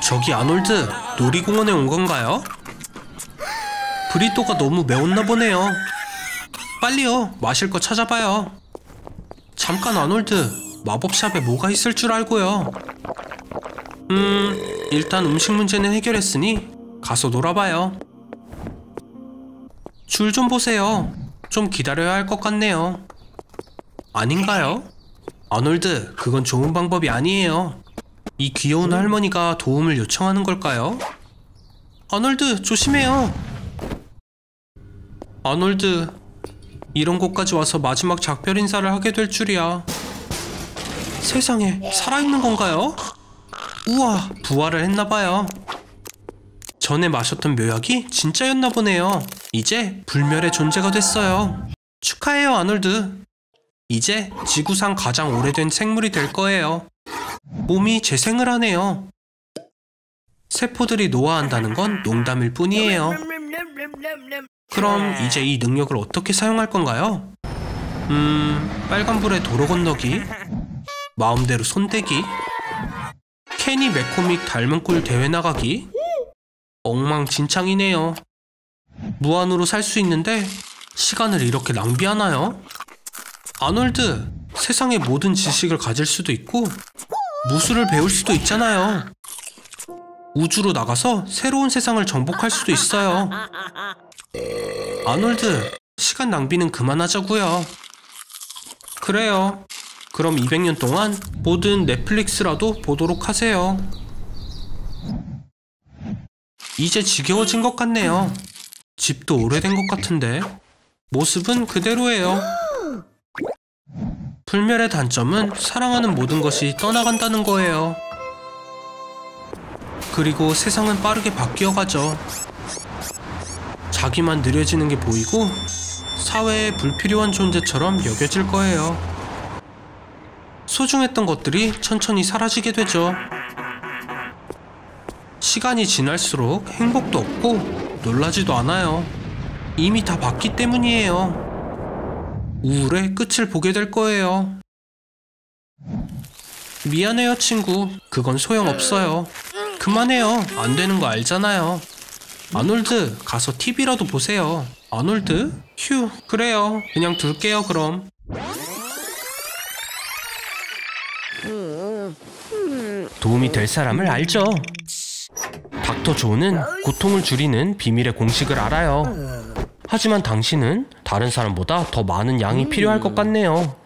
저기 아놀드, 놀이공원에 온 건가요? 브리또가 너무 매웠나 보네요. 빨리요, 마실 거 찾아봐요. 잠깐 아놀드, 마법샵에 뭐가 있을 줄 알고요. 일단 음식 문제는 해결했으니 가서 놀아봐요. 줄 좀 보세요. 좀 기다려야 할 것 같네요. 아닌가요? 아놀드, 그건 좋은 방법이 아니에요. 이 귀여운 할머니가 도움을 요청하는 걸까요? 아놀드, 조심해요. 아놀드, 이런 곳까지 와서 마지막 작별 인사를 하게 될 줄이야. 세상에, 살아있는 건가요? 우와, 부활을 했나봐요. 전에 마셨던 묘약이 진짜였나 보네요. 이제 불멸의 존재가 됐어요. 축하해요, 아놀드. 이제 지구상 가장 오래된 생물이 될 거예요. 몸이 재생을 하네요. 세포들이 노화한다는 건 농담일 뿐이에요. 그럼 이제 이 능력을 어떻게 사용할 건가요? 빨간불에 도로 건너기, 마음대로 손대기, 케니 매코믹 닮은 꼴 대회 나가기. 엉망진창이네요. 무한으로 살 수 있는데 시간을 이렇게 낭비하나요? 아놀드, 세상의 모든 지식을 가질 수도 있고 무술을 배울 수도 있잖아요. 우주로 나가서 새로운 세상을 정복할 수도 있어요. 아놀드, 시간 낭비는 그만하자고요. 그래요. 그럼 200년 동안 모든 넷플릭스라도 보도록 하세요. 이제 지겨워진 것 같네요. 집도 오래된 것 같은데 모습은 그대로예요. 불멸의 단점은 사랑하는 모든 것이 떠나간다는 거예요. 그리고 세상은 빠르게 바뀌어가죠. 자기만 느려지는 게 보이고 사회에 불필요한 존재처럼 여겨질 거예요. 소중했던 것들이 천천히 사라지게 되죠. 시간이 지날수록 행복도 없고 놀라지도 않아요. 이미 다 봤기 때문이에요. 우울의 끝을 보게 될 거예요. 미안해요, 친구. 그건 소용없어요. 그만해요. 안 되는 거 알잖아요. 아놀드, 가서 TV라도 보세요. 아놀드? 휴, 그래요. 그냥 둘게요, 그럼. 도움이 될 사람을 알죠? 닥터 조는 고통을 줄이는 비밀의 공식을 알아요. 하지만 당신은 다른 사람보다 더 많은 양이 필요할 것 같네요.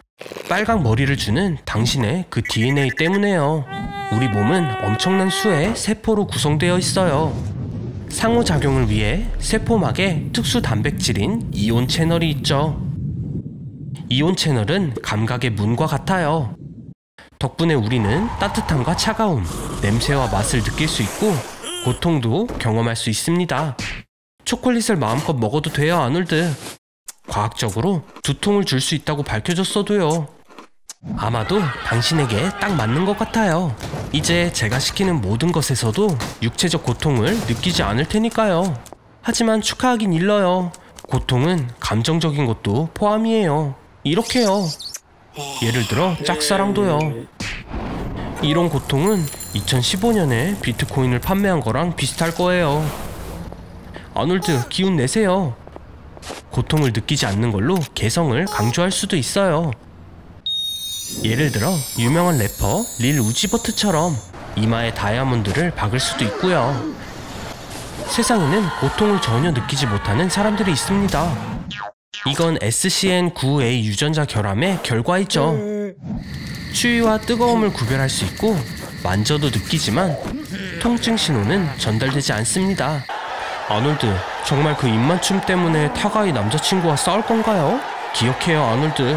빨강 머리를 주는 당신의 그 DNA 때문에요. 우리 몸은 엄청난 수의 세포로 구성되어 있어요. 상호작용을 위해 세포막에 특수 단백질인 이온 채널이 있죠. 이온 채널은 감각의 문과 같아요. 덕분에 우리는 따뜻함과 차가움, 냄새와 맛을 느낄 수 있고 고통도 경험할 수 있습니다. 초콜릿을 마음껏 먹어도 돼요, 아놀드. 과학적으로 두통을 줄 수 있다고 밝혀졌어도요. 아마도 당신에게 딱 맞는 것 같아요. 이제 제가 시키는 모든 것에서도 육체적 고통을 느끼지 않을 테니까요. 하지만 축하하긴 일러요. 고통은 감정적인 것도 포함이에요. 이렇게요. 예를 들어 짝사랑도요. 이런 고통은 2015년에 비트코인을 판매한 거랑 비슷할 거예요. 아놀드, 기운 내세요. 고통을 느끼지 않는 걸로 개성을 강조할 수도 있어요. 예를 들어 유명한 래퍼 릴 우지버트처럼 이마에 다이아몬드를 박을 수도 있고요. 세상에는 고통을 전혀 느끼지 못하는 사람들이 있습니다. 이건 SCN9A 유전자 결함의 결과이죠. 추위와 뜨거움을 구별할 수 있고 만져도 느끼지만 통증 신호는 전달되지 않습니다. 아놀드, 정말 그 입맞춤 때문에 타가이 남자친구와 싸울 건가요? 기억해요, 아놀드.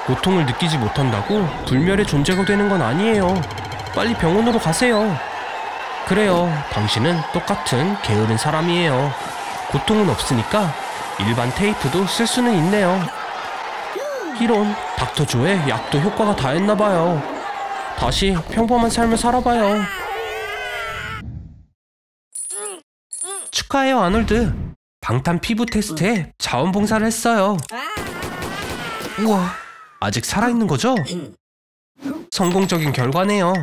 고통을 느끼지 못한다고 불멸의 존재가 되는 건 아니에요. 빨리 병원으로 가세요. 그래요, 당신은 똑같은 게으른 사람이에요. 고통은 없으니까 일반 테이프도 쓸 수는 있네요. 이런, 닥터 조의 약도 효과가 다했나봐요. 다시 평범한 삶을 살아봐요. 축하해요, 아놀드. 방탄 피부 테스트에 자원봉사를 했어요. 우와, 아직 살아있는 거죠? 성공적인 결과네요.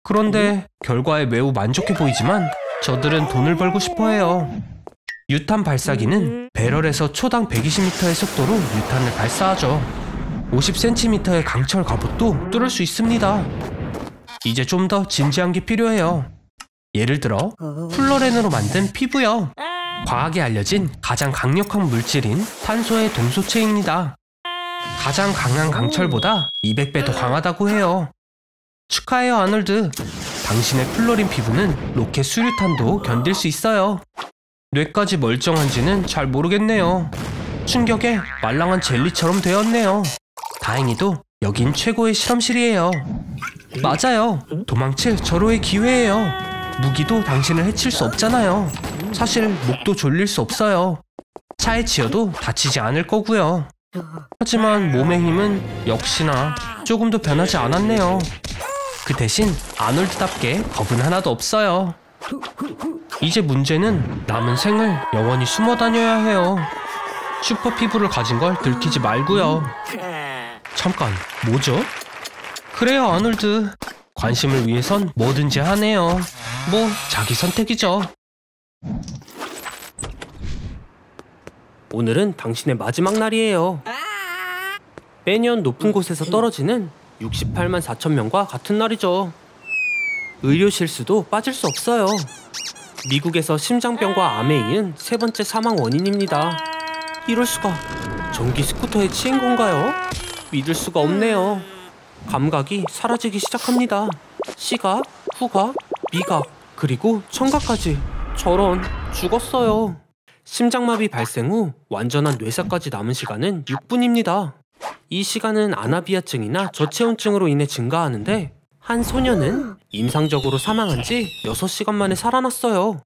그런데 결과에 매우 만족해 보이지만 저들은 돈을 벌고 싶어 해요. 유탄 발사기는 배럴에서 초당 120m의 속도로 유탄을 발사하죠. 50cm의 강철 갑옷도 뚫을 수 있습니다. 이제 좀 더 진지한 게 필요해요. 예를 들어 플로렌으로 만든 피부요. 과학에 알려진 가장 강력한 물질인 탄소의 동소체입니다. 가장 강한 강철보다 200배 더 강하다고 해요. 축하해요, 아놀드. 당신의 플로린 피부는 로켓 수류탄도 견딜 수 있어요. 뇌까지 멀쩡한지는 잘 모르겠네요. 충격에 말랑한 젤리처럼 되었네요. 다행히도 여긴 최고의 실험실이에요. 맞아요. 도망칠 절호의 기회예요. 무기도 당신을 해칠 수 없잖아요. 사실 목도 졸릴 수 없어요. 차에 치여도 다치지 않을 거고요. 하지만 몸의 힘은 역시나 조금도 변하지 않았네요. 그 대신 아놀드답게 겁은 하나도 없어요. 이제 문제는 남은 생을 영원히 숨어 다녀야 해요. 슈퍼 피부를 가진 걸 들키지 말고요. 잠깐, 뭐죠? 그래요, 아놀드. 관심을 위해선 뭐든지 하네요. 뭐 자기 선택이죠. 오늘은 당신의 마지막 날이에요. 매년 높은 곳에서 떨어지는 68만 4천 명과 같은 날이죠. 의료 실수도 빠질 수 없어요. 미국에서 심장병과 암에 이은 세 번째 사망 원인입니다. 이럴 수가. 전기 스쿠터에 치인 건가요? 믿을 수가 없네요. 감각이 사라지기 시작합니다. 시각, 후각, 미각, 그리고 청각까지. 저런, 죽었어요. 심장마비 발생 후 완전한 뇌사까지 남은 시간은 6분입니다. 이 시간은 아나비아증이나 저체온증으로 인해 증가하는데 한 소녀는 임상적으로 사망한 지 6시간 만에 살아났어요.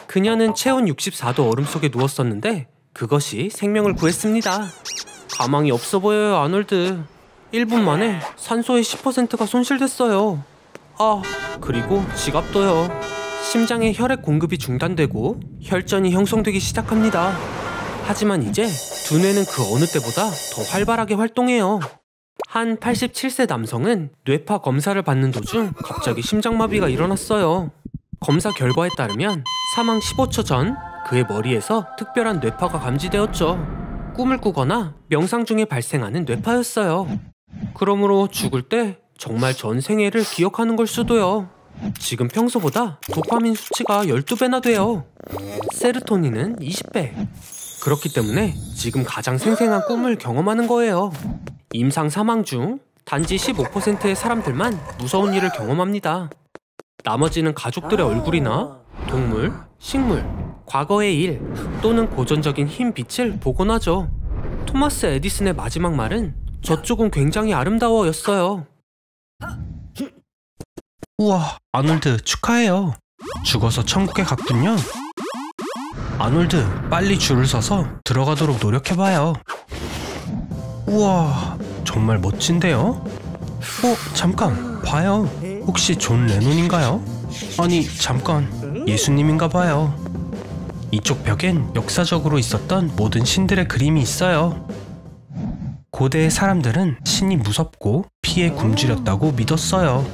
그녀는 체온 64도 얼음 속에 누웠었는데 그것이 생명을 구했습니다. 가망이 없어 보여요, 아놀드. 1분 만에 산소의 10%가 손실됐어요. 아, 그리고 지갑도요. 심장의 혈액 공급이 중단되고 혈전이 형성되기 시작합니다. 하지만 이제 두뇌는 그 어느 때보다 더 활발하게 활동해요. 한 87세 남성은 뇌파 검사를 받는 도중 갑자기 심장마비가 일어났어요. 검사 결과에 따르면 사망 15초 전 그의 머리에서 특별한 뇌파가 감지되었죠. 꿈을 꾸거나 명상 중에 발생하는 뇌파였어요. 그러므로 죽을 때 정말 전 생애를 기억하는 걸 수도요. 지금 평소보다 도파민 수치가 12배나 돼요. 세르토닌은 20배. 그렇기 때문에 지금 가장 생생한 꿈을 경험하는 거예요. 임상 사망 중 단지 15%의 사람들만 무서운 일을 경험합니다. 나머지는 가족들의 얼굴이나 동물, 식물, 과거의 일 또는 고전적인 흰 빛을 보곤 하죠. 토마스 에디슨의 마지막 말은 저쪽은 굉장히 아름다워 였어요. 우와, 아놀드 축하해요. 죽어서 천국에 갔군요. 아놀드, 빨리 줄을 서서 들어가도록 노력해봐요. 우와, 정말 멋진데요? 잠깐, 봐요. 혹시 존 레논인가요? 아니, 잠깐, 예수님인가 봐요. 이쪽 벽엔 역사적으로 있었던 모든 신들의 그림이 있어요. 고대의 사람들은 신이 무섭고 피에 굶주렸다고 믿었어요.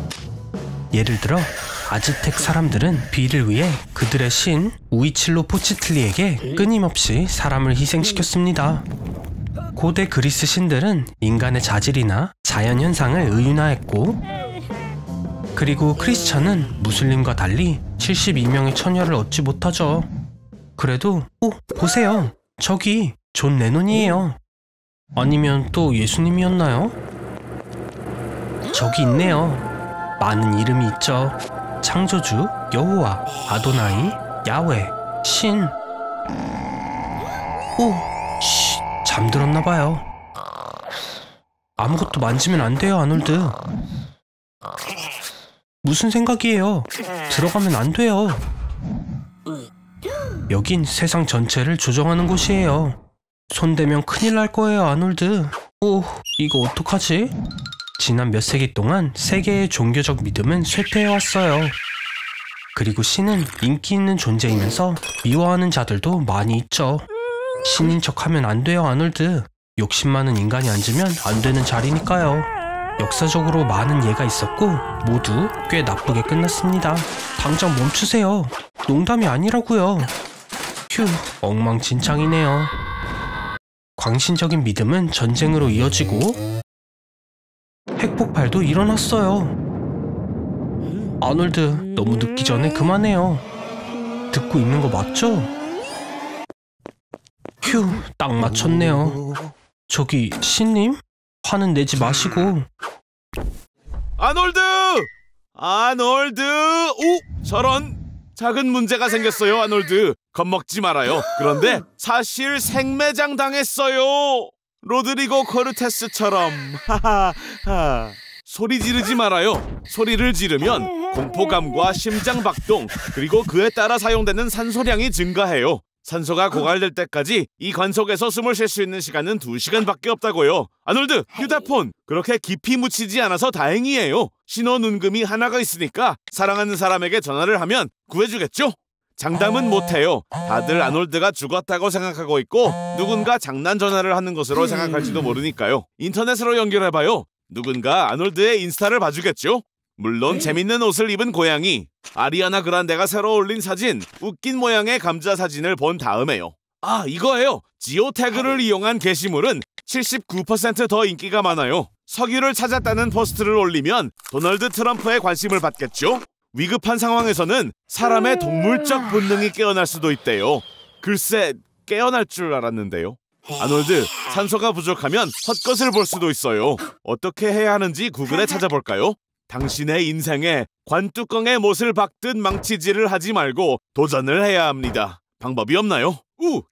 예를 들어 아즈텍 사람들은 비를 위해 그들의 신 우이칠로 포치틀리에게 끊임없이 사람을 희생시켰습니다. 고대 그리스 신들은 인간의 자질이나 자연현상을 의윤화했고, 그리고 크리스천은 무슬림과 달리 72명의 처녀를 얻지 못하죠. 그래도 보세요. 저기 존 레논이에요. 아니면 또 예수님이었나요? 저기 있네요. 많은 이름이 있죠. 창조주, 여호와, 아도나이, 야훼, 신. 잠들었나봐요. 아무것도 만지면 안 돼요, 아놀드. 무슨 생각이에요? 들어가면 안 돼요. 여긴 세상 전체를 조정하는 곳이에요. 손대면 큰일 날 거예요, 아놀드. 이거 어떡하지? 지난 몇 세기 동안 세계의 종교적 믿음은 쇠퇴해왔어요. 그리고 신은 인기 있는 존재이면서 미워하는 자들도 많이 있죠. 신인 척하면 안 돼요, 아놀드. 욕심 많은 인간이 앉으면 안 되는 자리니까요. 역사적으로 많은 예가 있었고 모두 꽤 나쁘게 끝났습니다. 당장 멈추세요. 농담이 아니라고요. 휴, 엉망진창이네요. 광신적인 믿음은 전쟁으로 이어지고 핵폭발도 일어났어요. 아놀드, 너무 늦기 전에 그만해요. 듣고 있는 거 맞죠? 휴, 딱 맞췄네요. 저기 신님? 화는 내지 마시고. 아놀드! 아놀드! 오! 저런! 작은 문제가 생겼어요, 아놀드. 겁먹지 말아요. 그런데 사실 생매장 당했어요. 로드리고 코르테스처럼. 하하하. 소리 지르지 말아요. 소리를 지르면 공포감과 심장박동, 그리고 그에 따라 사용되는 산소량이 증가해요. 산소가 고갈될 때까지 이 관속에서 숨을 쉴 수 있는 시간은 2시간밖에 없다고요. 아놀드, 휴대폰 그렇게 깊이 묻히지 않아서 다행이에요. 신호 눈금이 하나가 있으니까 사랑하는 사람에게 전화를 하면 구해주겠죠? 장담은 못해요. 다들 아놀드가 죽었다고 생각하고 있고 누군가 장난 전화를 하는 것으로 생각할지도 모르니까요. 인터넷으로 연결해봐요. 누군가 아놀드의 인스타를 봐주겠죠? 물론 재밌는 옷을 입은 고양이, 아리아나 그란데가 새로 올린 사진, 웃긴 모양의 감자 사진을 본 다음에요. 아, 이거예요. 지오태그를 이용한 게시물은 79% 더 인기가 많아요. 석유를 찾았다는 포스트를 올리면 도널드 트럼프의 관심을 받겠죠? 위급한 상황에서는 사람의 동물적 본능이 깨어날 수도 있대요. 글쎄, 깨어날 줄 알았는데요. 아놀드, 산소가 부족하면 헛것을 볼 수도 있어요. 어떻게 해야 하는지 구글에 찾아볼까요? 당신의 인생에 관뚜껑에 못을 박듯 망치질을 하지 말고 도전을 해야 합니다. 방법이 없나요?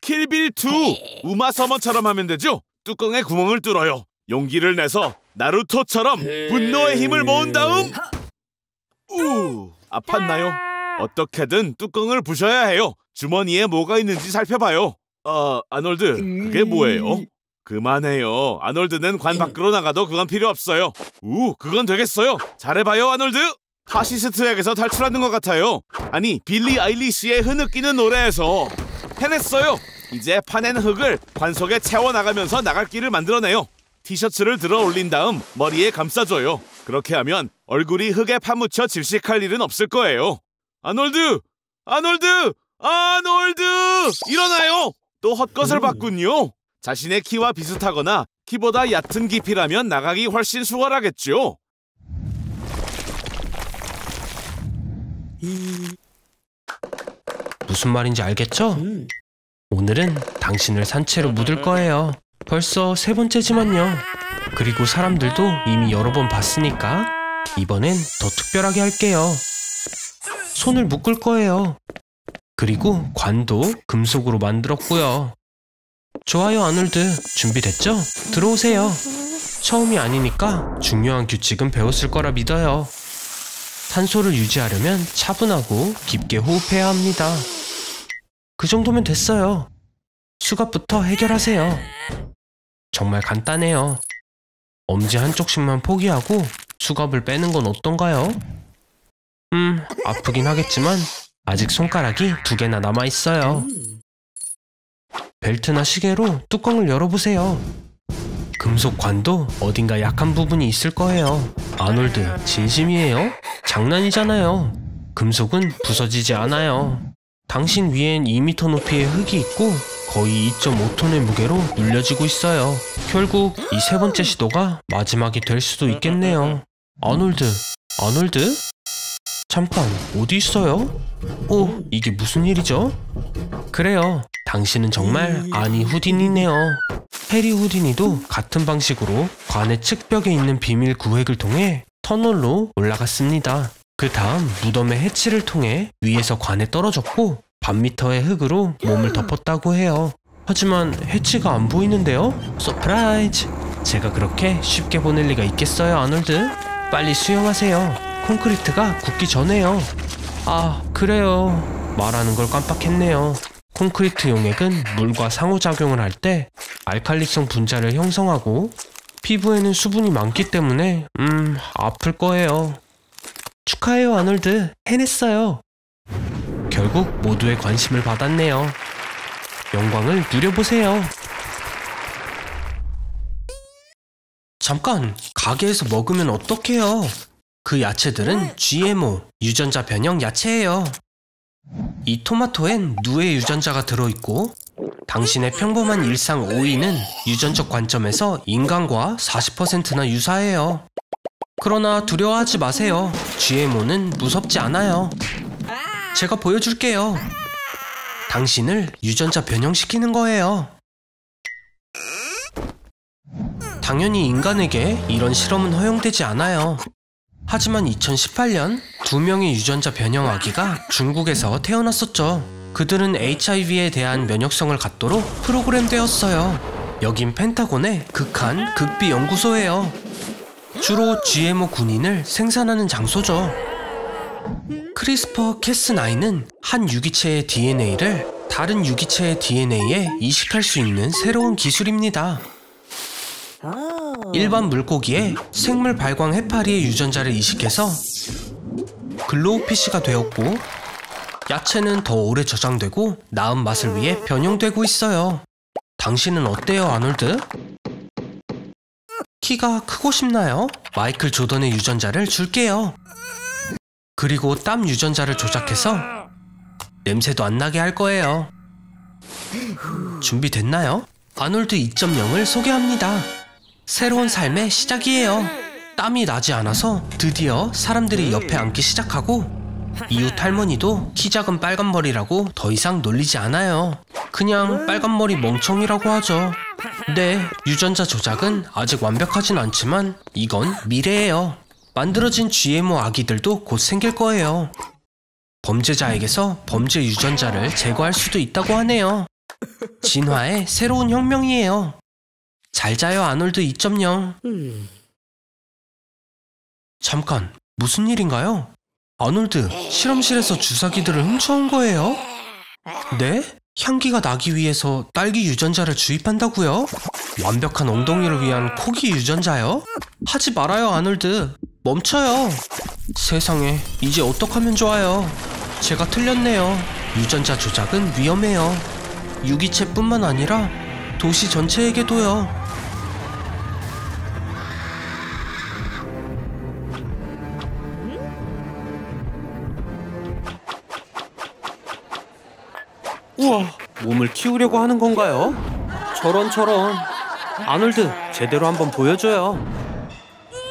킬빌2! 우마 서머처럼 하면 되죠? 뚜껑에 구멍을 뚫어요. 용기를 내서 나루토처럼 분노의 힘을 모은 다음 아팠나요? 어떻게든 뚜껑을 부셔야 해요. 주머니에 뭐가 있는지 살펴봐요. 아놀드, 그게 뭐예요? 그만해요. 아놀드는 관 밖으로 나가도 그건 필요 없어요. 그건 되겠어요. 잘해봐요, 아놀드. 파시스트에게서 탈출하는 것 같아요. 아니, 빌리 아일리시의 흐느끼는 노래에서 해냈어요. 이제 파낸 흙을 관 속에 채워나가면서 나갈 길을 만들어내요. 티셔츠를 들어 올린 다음 머리에 감싸줘요. 그렇게 하면 얼굴이 흙에 파묻혀 질식할 일은 없을 거예요. 아놀드! 아놀드! 아놀드! 일어나요! 또 헛것을 봤군요. 자신의 키와 비슷하거나 키보다 얕은 깊이라면 나가기 훨씬 수월하겠죠. 무슨 말인지 알겠죠? 오늘은 당신을 산채로 묻을 거예요. 벌써 3번째지만요. 그리고 사람들도 이미 여러 번 봤으니까 이번엔 더 특별하게 할게요. 손을 묶을 거예요. 그리고 관도 금속으로 만들었고요. 좋아요, 아놀드. 준비됐죠? 들어오세요. 처음이 아니니까 중요한 규칙은 배웠을 거라 믿어요. 산소를 유지하려면 차분하고 깊게 호흡해야 합니다. 그 정도면 됐어요. 수갑부터 해결하세요. 정말 간단해요. 엄지 한쪽씩만 포기하고 수갑을 빼는 건 어떤가요? 아프긴 하겠지만 아직 손가락이 2개나 남아있어요. 벨트나 시계로 뚜껑을 열어보세요. 금속 관도 어딘가 약한 부분이 있을 거예요. 아놀드, 진심이에요? 장난이잖아요. 금속은 부서지지 않아요. 당신 위엔 2m 높이의 흙이 있고 거의 2.5톤의 무게로 눌려지고 있어요. 결국 이 3번째 시도가 마지막이 될 수도 있겠네요. 아놀드, 아놀드? 잠깐, 어디 있어요? 이게 무슨 일이죠? 그래요, 당신은 정말 아니 후딘이네요. 해리 후디니도 같은 방식으로 관의 측벽에 있는 비밀 구획을 통해 터널로 올라갔습니다. 그 다음 무덤의 해치를 통해 위에서 관에 떨어졌고 반미터의 흙으로 몸을 덮었다고 해요. 하지만 해치가 안 보이는데요? 서프라이즈! 제가 그렇게 쉽게 보낼 리가 있겠어요, 아놀드? 빨리 수영하세요. 콘크리트가 굳기 전에요. 아, 그래요. 말하는 걸 깜빡했네요. 콘크리트 용액은 물과 상호작용을 할 때 알칼리성 분자를 형성하고 피부에는 수분이 많기 때문에 아플 거예요. 축하해요, 아놀드. 해냈어요. 결국 모두의 관심을 받았네요. 영광을 누려보세요. 잠깐, 가게에서 먹으면 어떡해요? 그 야채들은 GMO, 유전자 변형 야채예요. 이 토마토엔 누에 유전자가 들어있고 당신의 평범한 일상 오이는 유전적 관점에서 인간과 40%나 유사해요. 그러나 두려워하지 마세요. GMO는 무섭지 않아요. 제가 보여줄게요. 당신을 유전자 변형시키는 거예요. 당연히 인간에게 이런 실험은 허용되지 않아요. 하지만 2018년 2명의 유전자 변형 아기가 중국에서 태어났었죠. 그들은 HIV에 대한 면역성을 갖도록 프로그램되었어요. 여긴 펜타곤의 극한 극비 연구소예요. 주로 GMO 군인을 생산하는 장소죠. 크리스퍼 캐스9은 한 유기체의 DNA를 다른 유기체의 DNA에 이식할 수 있는 새로운 기술입니다. 일반 물고기에 생물 발광 해파리의 유전자를 이식해서 글로우피쉬가 되었고, 야채는 더 오래 저장되고 나은 맛을 위해 변형되고 있어요. 당신은 어때요, 아놀드? 키가 크고 싶나요? 마이클 조던의 유전자를 줄게요. 그리고 땀 유전자를 조작해서 냄새도 안 나게 할 거예요. 준비됐나요? 아놀드 2.0을 소개합니다. 새로운 삶의 시작이에요. 땀이 나지 않아서 드디어 사람들이 옆에 앉기 시작하고, 이웃 할머니도 키 작은 빨간머리라고 더 이상 놀리지 않아요. 그냥 빨간머리 멍청이라고 하죠. 네, 유전자 조작은 아직 완벽하진 않지만 이건 미래예요. 만들어진 GMO 아기들도 곧 생길 거예요. 범죄자에게서 범죄 유전자를 제거할 수도 있다고 하네요. 진화의 새로운 혁명이에요. 잘 자요, 아놀드 2.0. 잠깐, 무슨 일인가요? 아놀드, 실험실에서 주사기들을 훔쳐온 거예요? 네? 향기가 나기 위해서 딸기 유전자를 주입한다고요? 완벽한 엉덩이를 위한 코기 유전자요? 하지 말아요, 아놀드. 멈춰요. 세상에, 이제 어떡하면 좋아요. 제가 틀렸네요. 유전자 조작은 위험해요. 유기체뿐만 아니라 도시 전체에게도요. 우와, 몸을 키우려고 하는 건가요? 저런. 아놀드, 제대로 한번 보여줘요.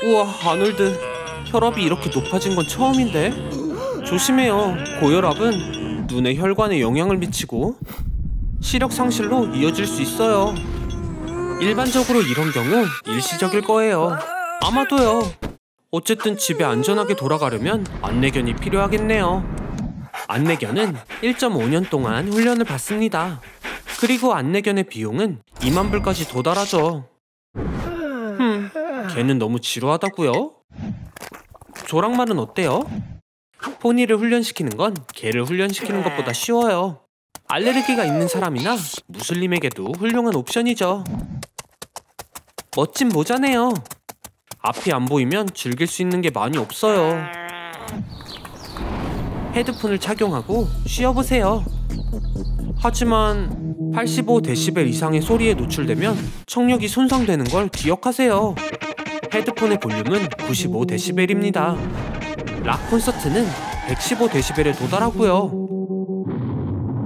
우와, 아놀드, 혈압이 이렇게 높아진 건 처음인데? 조심해요. 고혈압은 눈의 혈관에 영향을 미치고 시력 상실로 이어질 수 있어요. 일반적으로 이런 경우 일시적일 거예요. 아마도요. 어쨌든 집에 안전하게 돌아가려면 안내견이 필요하겠네요. 안내견은 1.5년 동안 훈련을 받습니다. 그리고 안내견의 비용은 2만 불까지 도달하죠. 걔는 너무 지루하다고요? 조랑말은 어때요? 포니를 훈련시키는 건 개를 훈련시키는 것보다 쉬워요. 알레르기가 있는 사람이나 무슬림에게도 훌륭한 옵션이죠. 멋진 모자네요. 앞이 안 보이면 즐길 수 있는 게 많이 없어요. 헤드폰을 착용하고 쉬어보세요. 하지만 85데시벨 이상의 소리에 노출되면 청력이 손상되는 걸 기억하세요. 헤드폰의 볼륨은 95데시벨입니다. 락 콘서트는 115데시벨에 도달하고요.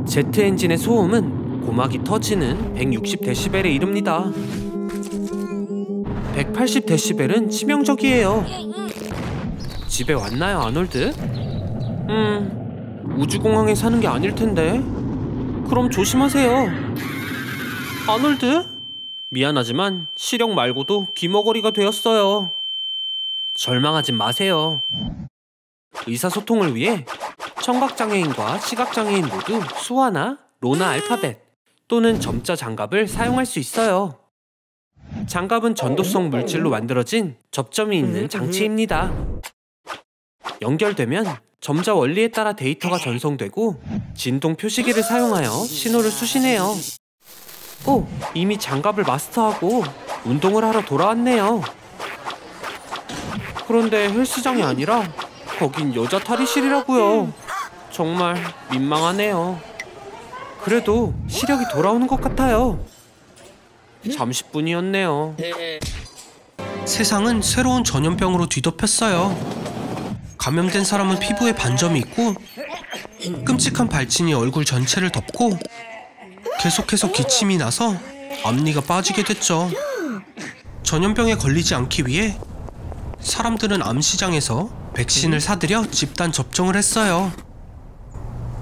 제트 엔진의 소음은 고막이 터지는 160데시벨에 이릅니다. 180데시벨은 치명적이에요. 집에 왔나요, 아놀드? 우주공항에 사는 게 아닐 텐데. 그럼 조심하세요. 아놀드? 미안하지만 시력 말고도 귀머거리가 되었어요. 절망하지 마세요. 의사소통을 위해 청각장애인과 시각장애인 모두 수화나 로나 알파벳 또는 점자 장갑을 사용할 수 있어요. 장갑은 전도성 물질로 만들어진 접점이 있는 장치입니다. 연결되면 점자 원리에 따라 데이터가 전송되고 진동 표시기를 사용하여 신호를 수신해요. 오, 이미 장갑을 마스터하고 운동을 하러 돌아왔네요. 그런데 헬스장이 아니라 거긴 여자 탈의실이라고요. 정말 민망하네요. 그래도 시력이 돌아오는 것 같아요. 잠시뿐이었네요. 세상은 새로운 전염병으로 뒤덮였어요. 감염된 사람은 피부에 반점이 있고 끔찍한 발진이 얼굴 전체를 덮고 계속해서 기침이 나서 앞니가 빠지게 됐죠. 전염병에 걸리지 않기 위해 사람들은 암시장에서 백신을 사들여 집단 접종을 했어요.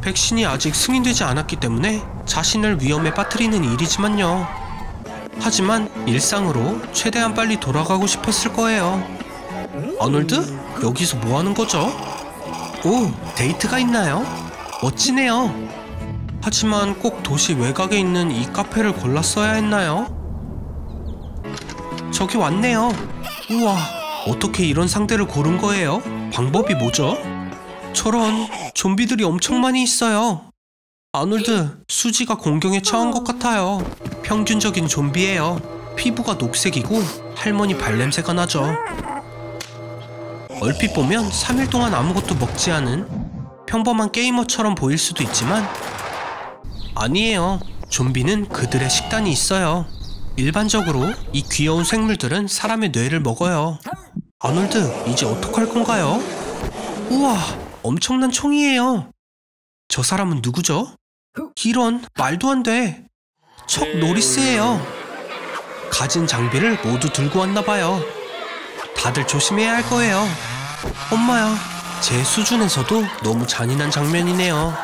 백신이 아직 승인되지 않았기 때문에 자신을 위험에 빠뜨리는 일이지만요. 하지만 일상으로 최대한 빨리 돌아가고 싶었을 거예요. 아놀드? 여기서 뭐 하는 거죠? 오, 데이트가 있나요? 멋지네요. 하지만 꼭 도시 외곽에 있는 이 카페를 골랐어야 했나요? 저기 왔네요. 우와, 어떻게 이런 상대를 고른 거예요? 방법이 뭐죠? 저런, 좀비들이 엄청 많이 있어요. 아놀드, 수지가 공경에 처한 것 같아요. 평균적인 좀비예요. 피부가 녹색이고 할머니 발냄새가 나죠. 얼핏 보면 3일 동안 아무것도 먹지 않은 평범한 게이머처럼 보일 수도 있지만 아니에요. 좀비는 그들의 식단이 있어요. 일반적으로 이 귀여운 생물들은 사람의 뇌를 먹어요. 아놀드, 이제 어떡할 건가요? 우와, 엄청난 총이에요. 저 사람은 누구죠? 이런, 말도 안 돼. 척 노리스예요. 가진 장비를 모두 들고 왔나봐요. 다들 조심해야 할 거예요. 엄마야, 제 수준에서도 너무 잔인한 장면이네요.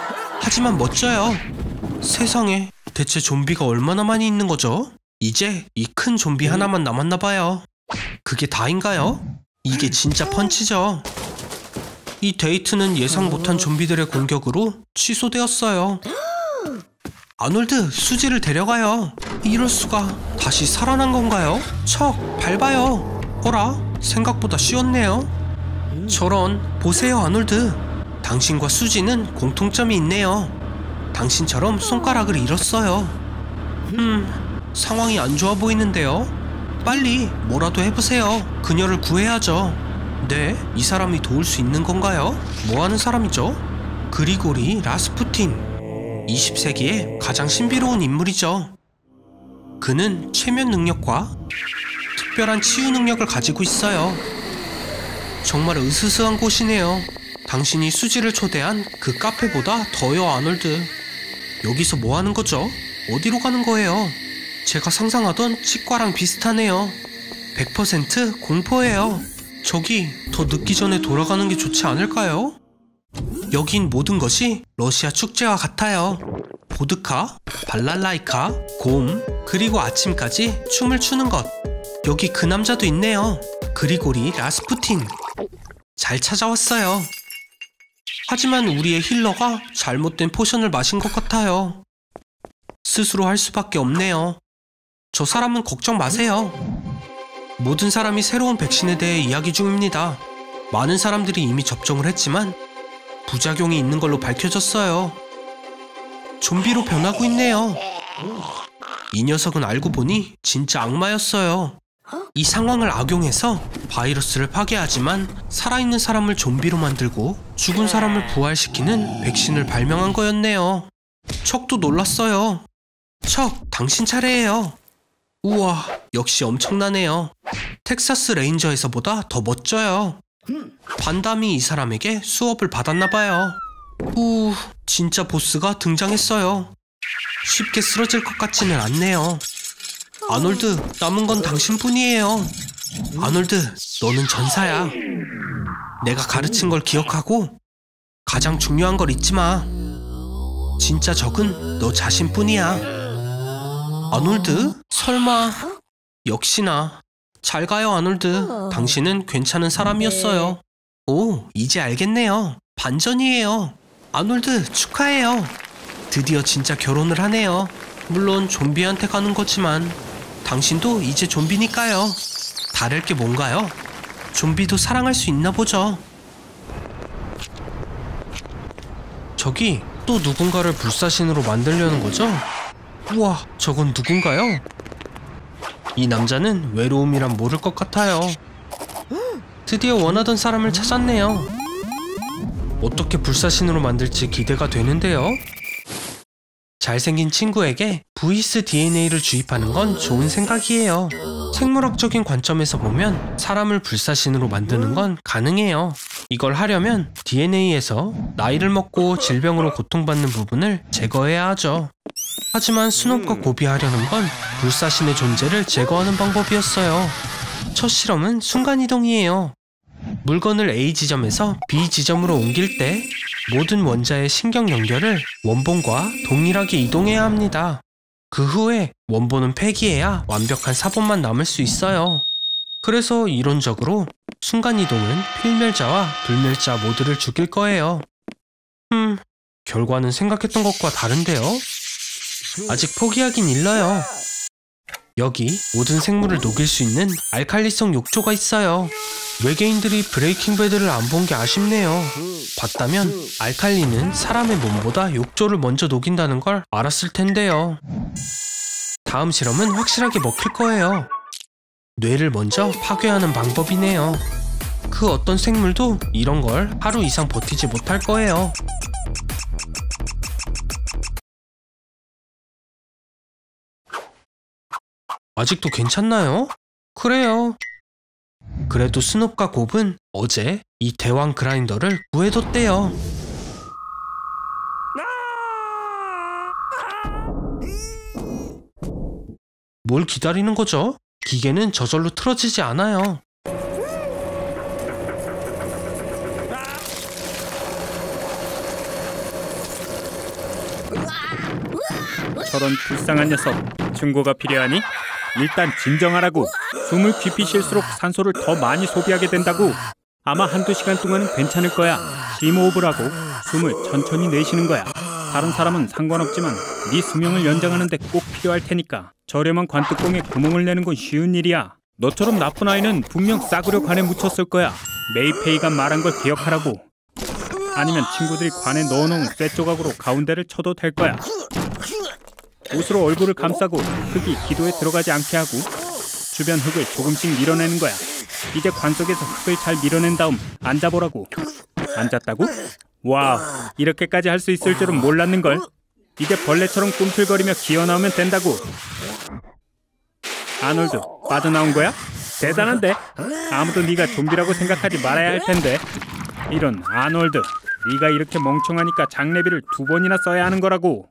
하지만 멋져요. 세상에, 대체 좀비가 얼마나 많이 있는 거죠? 이제 이 큰 좀비 하나만 남았나봐요. 그게 다인가요? 이게 진짜 펀치죠. 이 데이트는 예상 못한 좀비들의 공격으로 취소되었어요. 아놀드, 수지를 데려가요. 이럴 수가. 다시 살아난 건가요? 척, 밟아요. 어라? 생각보다 쉬웠네요. 저런, 보세요 아놀드. 당신과 수지는 공통점이 있네요. 당신처럼 손가락을 잃었어요. 상황이 안 좋아 보이는데요. 빨리 뭐라도 해보세요. 그녀를 구해야죠. 네? 이 사람이 도울 수 있는 건가요? 뭐하는 사람이죠? 그리고리 라스푸틴. 20세기의 가장 신비로운 인물이죠. 그는 최면 능력과 특별한 치유 능력을 가지고 있어요. 정말 으스스한 곳이네요. 당신이 수지를 초대한 그 카페보다 더요 아놀드. 여기서 뭐 하는 거죠? 어디로 가는 거예요? 제가 상상하던 치과랑 비슷하네요. 100% 공포예요. 저기 더 늦기 전에 돌아가는 게 좋지 않을까요? 여긴 모든 것이 러시아 축제와 같아요. 보드카, 발랄라이카, 곰, 그리고 아침까지 춤을 추는 것. 여기 그 남자도 있네요. 그리고리 라스푸틴. 잘 찾아왔어요. 하지만 우리의 힐러가 잘못된 포션을 마신 것 같아요. 스스로 할 수밖에 없네요. 저 사람은 걱정 마세요. 모든 사람이 새로운 백신에 대해 이야기 중입니다. 많은 사람들이 이미 접종을 했지만 부작용이 있는 걸로 밝혀졌어요. 좀비로 변하고 있네요. 이 녀석은 알고 보니 진짜 악마였어요. 이 상황을 악용해서 바이러스를 파괴하지만 살아있는 사람을 좀비로 만들고 죽은 사람을 부활시키는 백신을 발명한 거였네요. 척도 놀랐어요. 척, 당신 차례예요. 우와, 역시 엄청나네요. 텍사스 레인저에서보다 더 멋져요. 반담이 이 사람에게 수업을 받았나봐요. 진짜 보스가 등장했어요. 쉽게 쓰러질 것 같지는 않네요. 아놀드, 남은 건 당신뿐이에요. 아놀드, 너는 전사야. 내가 가르친 걸 기억하고 가장 중요한 걸 잊지 마. 진짜 적은 너 자신뿐이야. 아놀드? 설마? 역시나. 잘 가요, 아놀드. 당신은 괜찮은 사람이었어요. 오, 이제 알겠네요. 반전이에요. 아놀드, 축하해요. 드디어 진짜 결혼을 하네요. 물론 좀비한테 가는 거지만 당신도 이제 좀비니까요. 다를 게 뭔가요? 좀비도 사랑할 수 있나 보죠. 저기 또 누군가를 불사신으로 만들려는 거죠? 우와, 저건 누군가요? 이 남자는 외로움이란 모를 것 같아요. 드디어 원하던 사람을 찾았네요. 어떻게 불사신으로 만들지 기대가 되는데요. 잘생긴 친구에게 VS DNA를 주입하는 건 좋은 생각이에요. 생물학적인 관점에서 보면 사람을 불사신으로 만드는 건 가능해요. 이걸 하려면 DNA에서 나이를 먹고 질병으로 고통받는 부분을 제거해야 하죠. 하지만 스눕과 고비 하려는 건 불사신의 존재를 제거하는 방법이었어요. 첫 실험은 순간이동이에요. 물건을 A 지점에서 B 지점으로 옮길 때 모든 원자의 신경 연결을 원본과 동일하게 이동해야 합니다. 그 후에 원본은 폐기해야 완벽한 사본만 남을 수 있어요. 그래서 이론적으로 순간이동은 필멸자와 불멸자 모두를 죽일 거예요. 결과는 생각했던 것과 다른데요? 아직 포기하긴 일러요. 여기 모든 생물을 녹일 수 있는 알칼리성 욕조가 있어요. 외계인들이 브레이킹 배드를 안 본 게 아쉽네요. 봤다면 알칼리는 사람의 몸보다 욕조를 먼저 녹인다는 걸 알았을 텐데요. 다음 실험은 확실하게 먹힐 거예요. 뇌를 먼저 파괴하는 방법이네요. 그 어떤 생물도 이런 걸 하루 이상 버티지 못할 거예요. 아직도 괜찮나요? 그래요. 그래도 스눕과 곱은 어제 이 대왕 그라인더를 구해뒀대요. 뭘 기다리는 거죠? 기계는 저절로 틀어지지 않아요. 저런 불쌍한 녀석, 충고가 필요하니? 일단 진정하라고. 숨을 깊이 쉴수록 산소를 더 많이 소비하게 된다고. 아마 한두 시간 동안은 괜찮을 거야. 심호흡을 하고 숨을 천천히 내쉬는 거야. 다른 사람은 상관없지만 네 수명을 연장하는 데 꼭 필요할 테니까. 저렴한 관뚜껑에 구멍을 내는 건 쉬운 일이야. 너처럼 나쁜 아이는 분명 싸구려 관에 묻혔을 거야. 메이페이가 말한 걸 기억하라고. 아니면 친구들이 관에 넣어놓은 쇠 조각으로 가운데를 쳐도 될 거야. 옷으로 얼굴을 감싸고 흙이 기도에 들어가지 않게 하고 주변 흙을 조금씩 밀어내는 거야. 이제 관 속에서 흙을 잘 밀어낸 다음 앉아보라고. 앉았다고? 와우, 이렇게까지 할 수 있을 줄은 몰랐는걸. 이제 벌레처럼 꿈틀거리며 기어나오면 된다고. 아놀드, 빠져나온 거야? 대단한데? 아무도 네가 좀비라고 생각하지 말아야 할 텐데. 이런 아놀드, 네가 이렇게 멍청하니까 장례비를 2번이나 써야 하는 거라고.